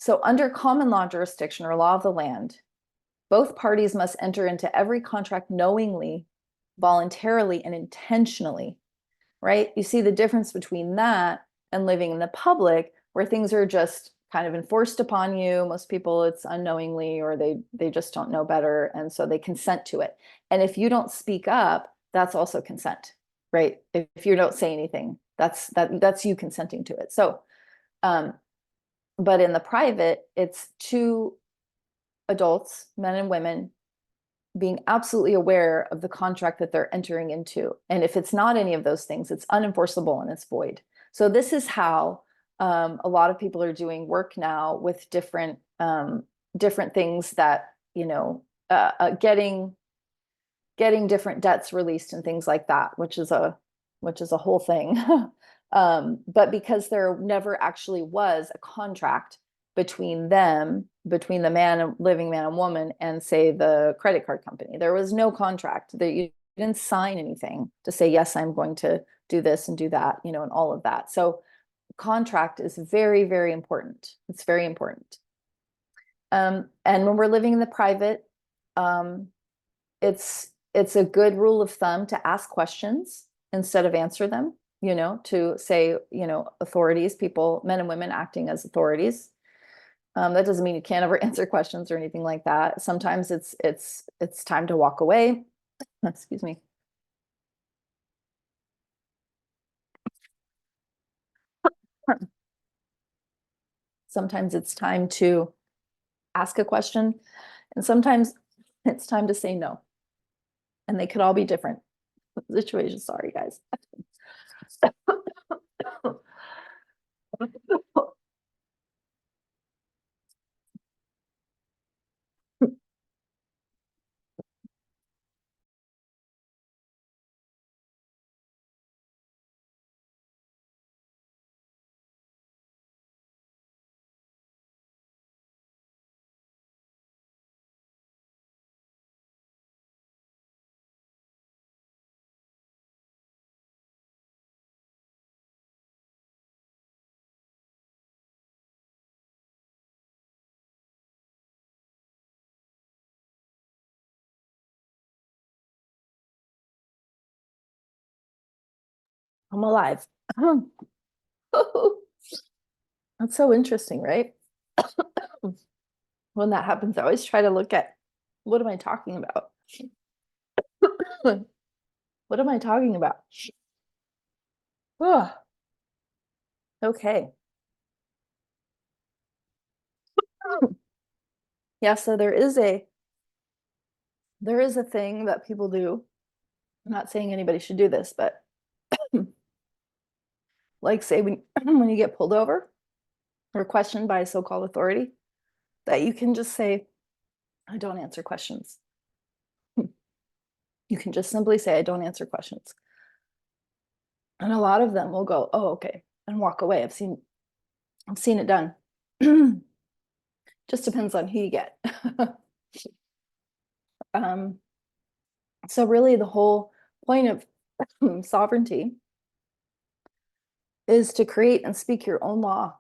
So under common law jurisdiction or law of the land, both parties must enter into every contract knowingly, voluntarily, and intentionally, right? You see the difference between that and living in the public where things are just kind of enforced upon you. Most people it's unknowingly, or they just don't know better, and so they consent to it. And if you don't speak up, that's also consent, right? If you don't say anything, that's you consenting to it. So but in the private, it's two adults, men and women, being absolutely aware of the contract that they're entering into. And if it's not any of those things, it's unenforceable and it's void. So this is how a lot of people are doing work now with different things that, getting different debts released and things like that, which is a whole thing. But because there never actually was a contract between the living man and woman, and say the credit card company, there was no contract. That you didn't sign anything to say, yes, I'm going to do this and do that, and all of that. So contract is very, very important. It's very important. And when we're living in the private, um, it's a good rule of thumb to ask questions instead of answer them, to say, authorities, people, men and women acting as authorities. That doesn't mean you can't ever answer questions or anything like that. Sometimes it's time to walk away. Excuse me. Sometimes it's time to ask a question, and sometimes it's time to say no. And they could all be different situations. Sorry, guys. I'm alive. That's so interesting, right? When that happens, I always try to look at, what am I talking about? What am I talking about? Ugh. Okay. Yeah, so there is a thing that people do. I'm not saying anybody should do this, but like say when when you get pulled over or questioned by a so-called authority, that you can just say, I don't answer questions. You can just simply say, I don't answer questions. And a lot of them will go, oh, okay, and walk away. I've seen it done. Just depends on who you get. um, so really the whole point of sovereignty is to create and speak your own law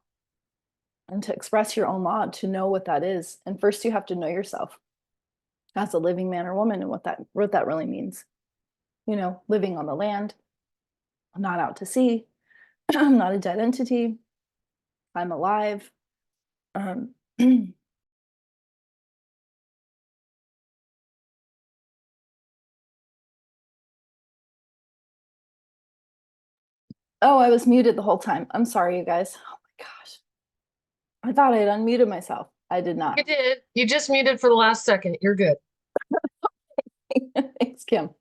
and to express your own law, to know what that is. And first you have to know yourself as a living man or woman and what that really means. You know, living on the land, not out to sea. I'm not a dead entity. I'm alive. Um, oh, I was muted the whole time. I'm sorry, you guys. Oh my gosh. I thought I had unmuted myself. I did You not. did. You just muted for the last second. You're good. Thanks, Kim.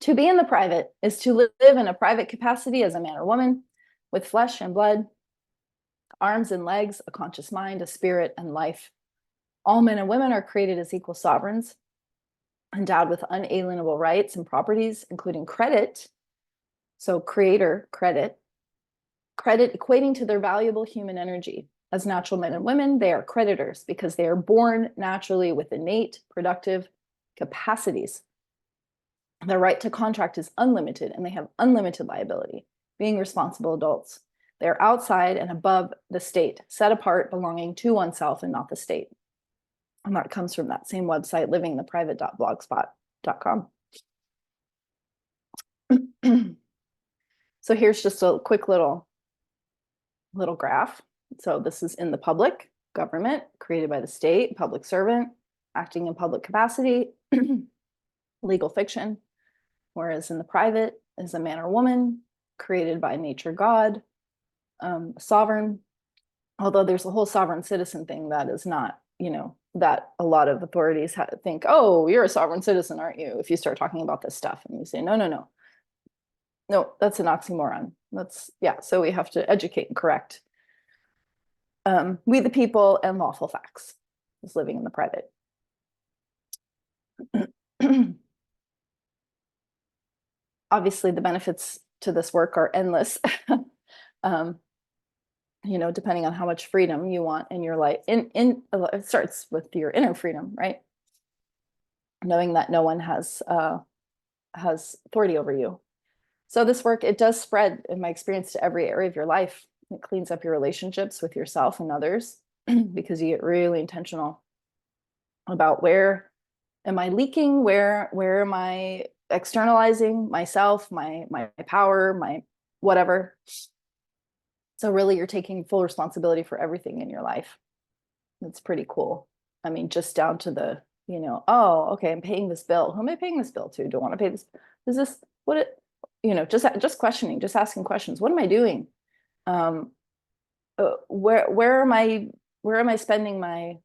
To be in the private is to live in a private capacity as a man or woman with flesh and blood, arms and legs, a conscious mind, a spirit, and life. All men and women are created as equal sovereigns, endowed with unalienable rights and properties, including credit. So, creator credit equating to their valuable human energy. As natural men and women, they are creditors because they are born naturally with innate productive capacities. Their right to contract is unlimited and they have unlimited liability, being responsible adults. They are outside and above the state, set apart, belonging to oneself and not the state. And that comes from that same website, livingtheprivate.blogspot.com. So here's just a quick little graph. So this is in the public government, created by the state, public servant, acting in public capacity, legal fiction. Whereas in the private is a man or woman, created by nature, God, sovereign. Although there's a whole sovereign citizen thing that is not, that a lot of authorities think, oh, you're a sovereign citizen, aren't you? If you start talking about this stuff and you say, no, no, no, no, that's an oxymoron. So we have to educate and correct. We the people and lawful facts is living in the private. Obviously, the benefits to this work are endless. Depending on how much freedom you want in your life. It starts with your inner freedom, right? Knowing that no one has authority over you. So this work, it does spread, in my experience, to every area of your life. It cleans up your relationships with yourself and others because you get really intentional about where am I leaking, where am I externalizing myself, my power, my whatever. So really you're taking full responsibility for everything in your life. It's pretty cool. I mean, just down to the, oh, okay, I'm paying this bill. Who am I paying this bill to? Do I want to pay this? Is this what it, just questioning, just asking questions. What am I doing? Where am I spending my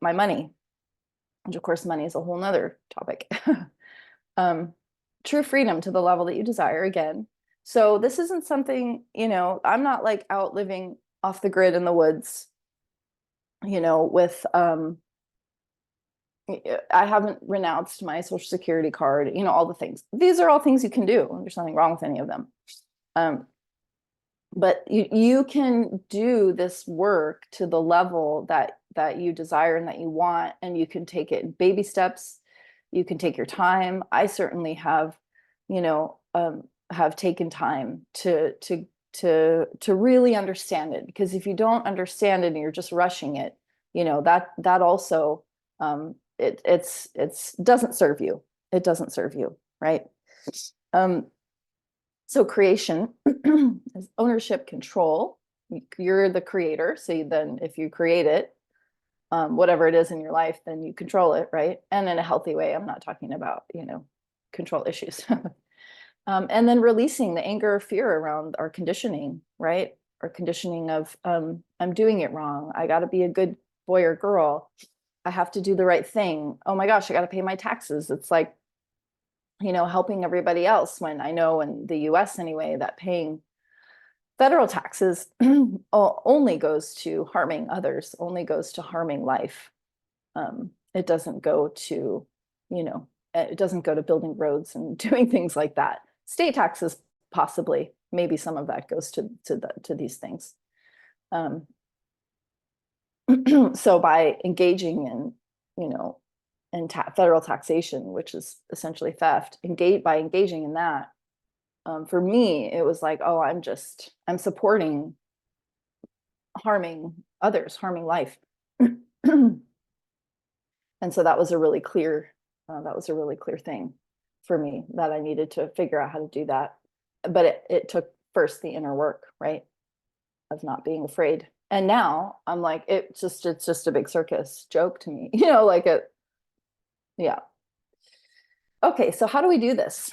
money? Which of course, money is a whole nother topic. True freedom to the level that you desire again. So this isn't something, I'm not like out living off the grid in the woods, with I haven't renounced my social security card, all the things. These are all things you can do. There's nothing wrong with any of them. But you can do this work to the level that you desire and that you want, and you can take it in baby steps. You can take your time. I certainly have, have taken time to really understand it, because if you don't understand it and you're just rushing it, that also it's doesn't serve you. It doesn't serve you, right? So creation is ownership, control. You're the creator. So then if you create it, whatever it is in your life, then you control it, right? And in a healthy way. I'm not talking about, control issues. And then releasing the anger or fear around our conditioning, right? Our conditioning of, I'm doing it wrong. I got to be a good boy or girl. I have to do the right thing. Oh my gosh, I got to pay my taxes. It's like, helping everybody else, when I know in the US anyway, that paying federal taxes only goes to harming others, only goes to harming life. It doesn't go to, it doesn't go to building roads and doing things like that. State taxes possibly, maybe some of that goes to these things. So by engaging in, in federal taxation, which is essentially theft, by engaging in that, for me, it was like, oh, I'm supporting harming others, harming life. And so that was a really clear thing for me, that I needed to figure out how to do that. But it took first the inner work, right? Of not being afraid. And now I'm like, it's just a big circus joke to me, like it. Yeah. Okay. So how do we do this?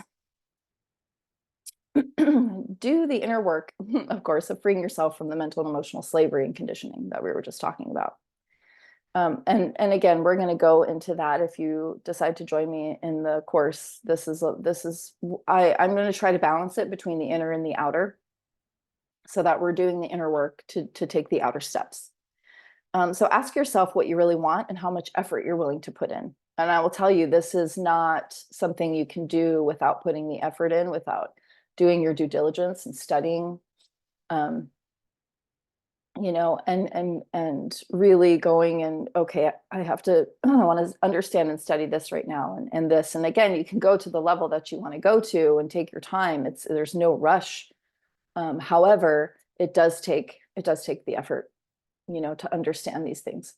Do the inner work, of course, of freeing yourself from the mental and emotional slavery and conditioning that we were just talking about. And again, we're going to go into that if you decide to join me in the course. I'm going to try to balance it between the inner and the outer, so that we're doing the inner work to take the outer steps. So ask yourself what you really want and how much effort you're willing to put in. And I will tell you, this is not something you can do without putting the effort in, without doing your due diligence and studying. And really going and, okay, I want to understand and study this right now and this. And again, you can go to the level that you want to go to and take your time. There's no rush. However, it does take the effort, to understand these things.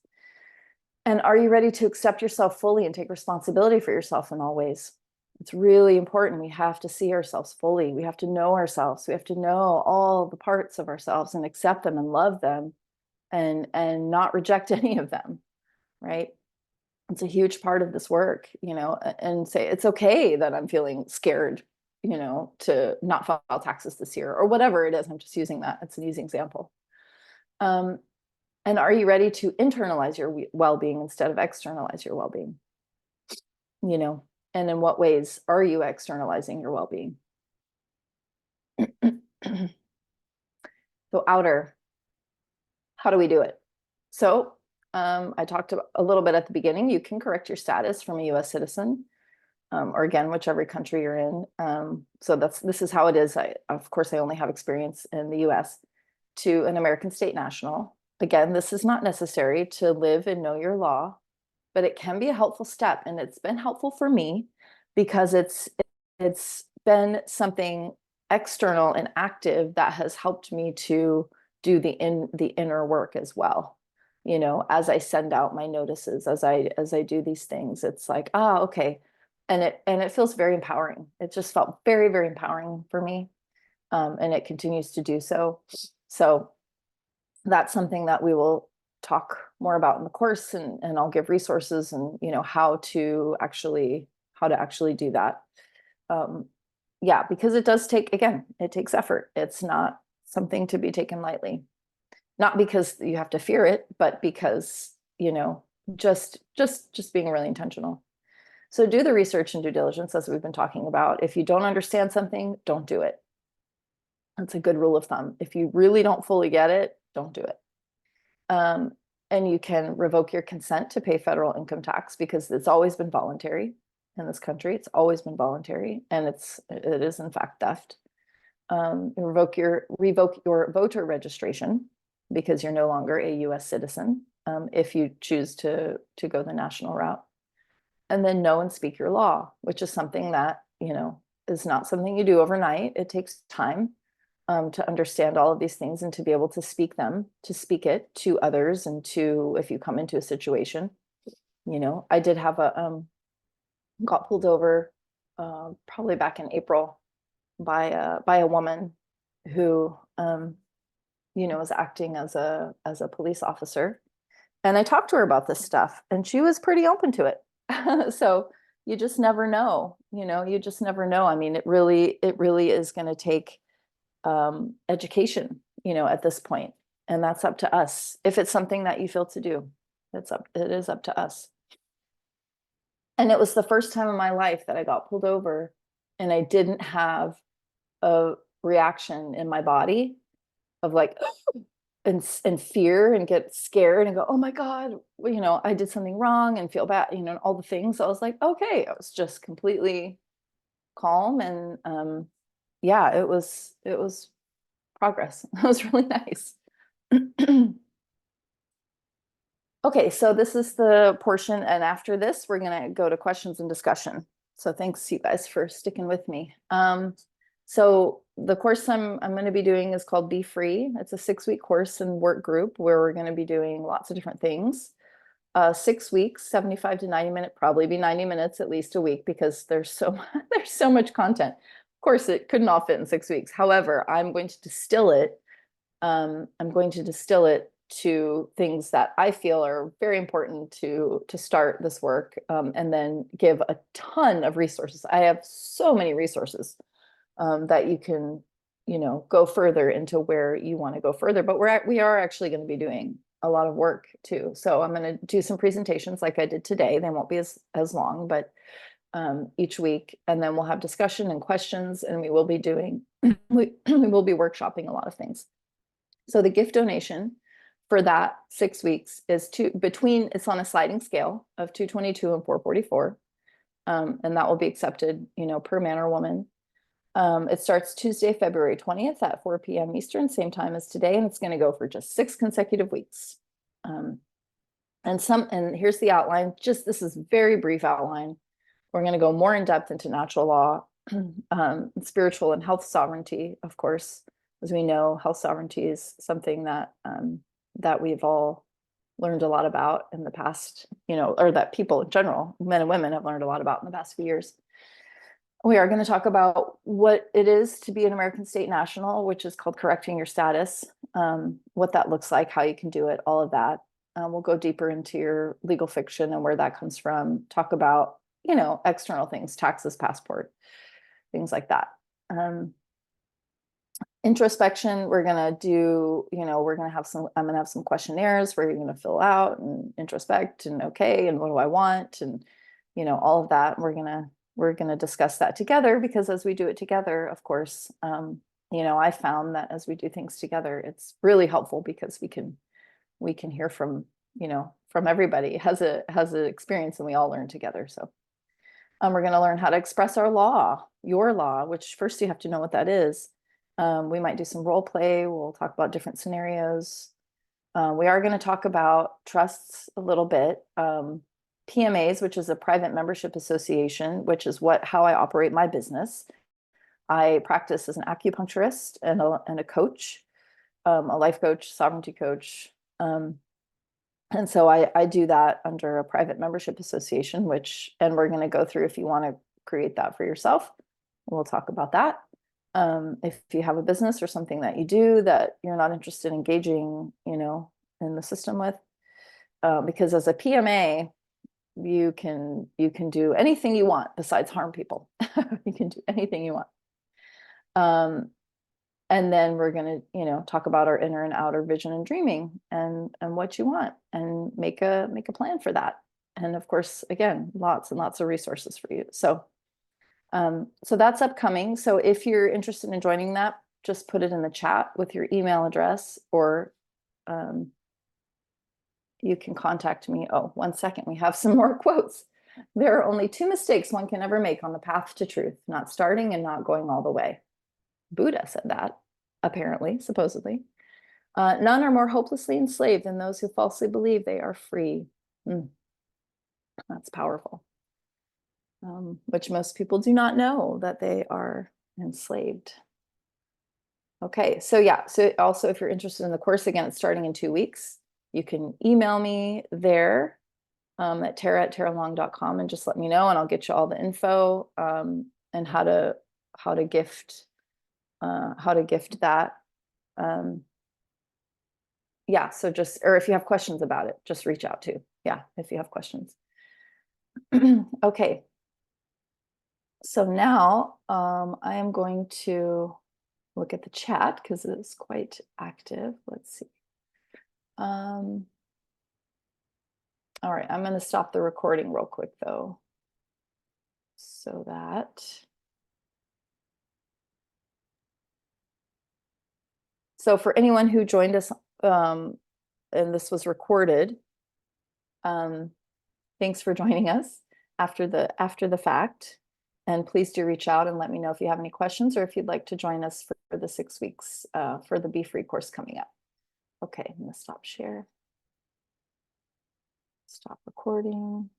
And are you ready to accept yourself fully and take responsibility for yourself in all ways? It's really important. We have to see ourselves fully. We have to know ourselves. We have to know all the parts of ourselves and accept them and love them and not reject any of them, right? It's a huge part of this work, and say, it's okay that I'm feeling scared, to not file taxes this year or whatever it is. I'm just using that. It's an easy example. And are you ready to internalize your well-being instead of externalize your well-being? And in what ways are you externalizing your well-being? So outer, how do we do it? So I talked about a little bit at the beginning. You can correct your status from a US citizen, or again, whichever country you're in. So this is how it is. Of course, I only have experience in the US, to an American state national. Again, this is not necessary to live and know your law, but it can be a helpful step. And it's been helpful for me because it's been something external and active that has helped me to do the inner work as well. As I send out my notices, as I do these things, it's like, okay. And it feels very empowering. It just felt very, very empowering for me. And it continues to do so. So that's something that we will talk more about in the course, and I'll give resources and, how to actually do that. Yeah, because it does take, again, it takes effort. It's not something to be taken lightly. Not because you have to fear it, but because, just being really intentional. So do the research and due diligence, as we've been talking about. If you don't understand something, don't do it. That's a good rule of thumb. If you really don't fully get it, don't do it. And you can revoke your consent to pay federal income tax, because it's always been voluntary in this country. It's always been voluntary, and it is in fact theft. Revoke your voter registration, because you're no longer a US citizen, if you choose to go the national route. And then know and speak your law, which is something that, is not something you do overnight. It takes time to understand all of these things and to be able to speak it to others, and to, if you come into a situation, I did have got pulled over probably back in April by a woman who, was acting as a police officer. And I talked to her about this stuff, and she was pretty open to it. So you just never know, you just never know. I mean, it really is going to take education, at this point. And that's up to us. If it's something that you feel to do, it is up to us. And it was the first time in my life that I got pulled over and I didn't have a reaction in my body of like, and fear, and get scared and go, oh my God, I did something wrong, and feel bad, and all the things. I was like, okay, I was just completely calm and yeah, it was progress. It was really nice. Okay, so this is the portion, and after this, we're gonna go to questions and discussion. So thanks you guys for sticking with me. So the course I'm going to be doing is called Be Free. It's a 6-week course and work group where we're going to be doing lots of different things. 6 weeks, 75 to 90 minutes, probably be 90 minutes at least a week because there's so much content. Of course, it couldn't all fit in 6 weeks. However, I'm going to distill it. I'm going to distill it to things that I feel are very important to start this work, and then give a ton of resources. I have so many resources that you can, go further into where you want to go further. But we are actually going to be doing a lot of work too. So I'm going to do some presentations like I did today. They won't be as long, but each week, and then we'll have discussion and questions, and we will be workshopping a lot of things. So the gift donation for that 6 weeks is it's on a sliding scale of 222 and 444. And that will be accepted, per man or woman. It starts Tuesday, February 20th at 4 p.m. Eastern, same time as today, and it's going to go for just 6 consecutive weeks. And here's the outline. This is very brief outline. We're going to go more in depth into natural law, spiritual and health sovereignty, of course. As we know, health sovereignty is something that we've all learned a lot about in the past, or that people in general, men and women, have learned a lot about in the past few years. We are going to talk about what it is to be an American state national, which is called correcting your status, what that looks like, how you can do it, all of that. We'll go deeper into your legal fiction and where that comes from, talk about, external things, taxes, passport, things like that. Introspection, we're going to have some questionnaires where you're going to fill out and introspect and okay, and what do I want, and all of that. We're going to discuss that together, because as we do it together, of course, I found that as we do things together, it's really helpful because we can hear from everybody has an experience, and we all learn together. So we're going to learn how to express your law, which first you have to know what that is. We might do some role play. We'll talk about different scenarios. We are going to talk about trusts a little bit. PMAs, which is a private membership association, which is how I operate my business. I practice as an acupuncturist and a coach, a life coach, sovereignty coach. And so I do that under a private membership association, and we're going to go through, if you want to create that for yourself, we'll talk about that. If you have a business or something that you do that you're not interested in engaging, in the system with, because as a PMA, you can do anything you want besides harm people. You can do anything you want. And then we're going to, talk about our inner and outer vision and dreaming, and what you want, and make a plan for that. And of course, again, lots and lots of resources for you. So that's upcoming. So if you're interested in joining that, just put it in the chat with your email address, or you can contact me. Oh, 1 second. We have some more quotes. There are only 2 mistakes one can ever make on the path to truth: not starting and not going all the way. Buddha said that, apparently, supposedly. None are more hopelessly enslaved than those who falsely believe they are free. That's powerful. Which most people do not know that they are enslaved. Okay, so yeah, so also if you're interested in the course, again, it's starting in 2 weeks. You can email me there at tara@taralong.com and just let me know, and I'll get you all the info, and how to gift that. Yeah, so or if you have questions about it, just reach out too. Yeah, if you have questions. Okay. So now I am going to look at the chat because it's quite active. Let's see. All right, I'm going to stop the recording real quick though, so that. So for anyone who joined us, and this was recorded, thanks for joining us after the fact. And please do reach out and let me know if you have any questions or if you'd like to join us for the 6 weeks for the Be Free course coming up. Okay, I'm gonna stop share. Stop recording.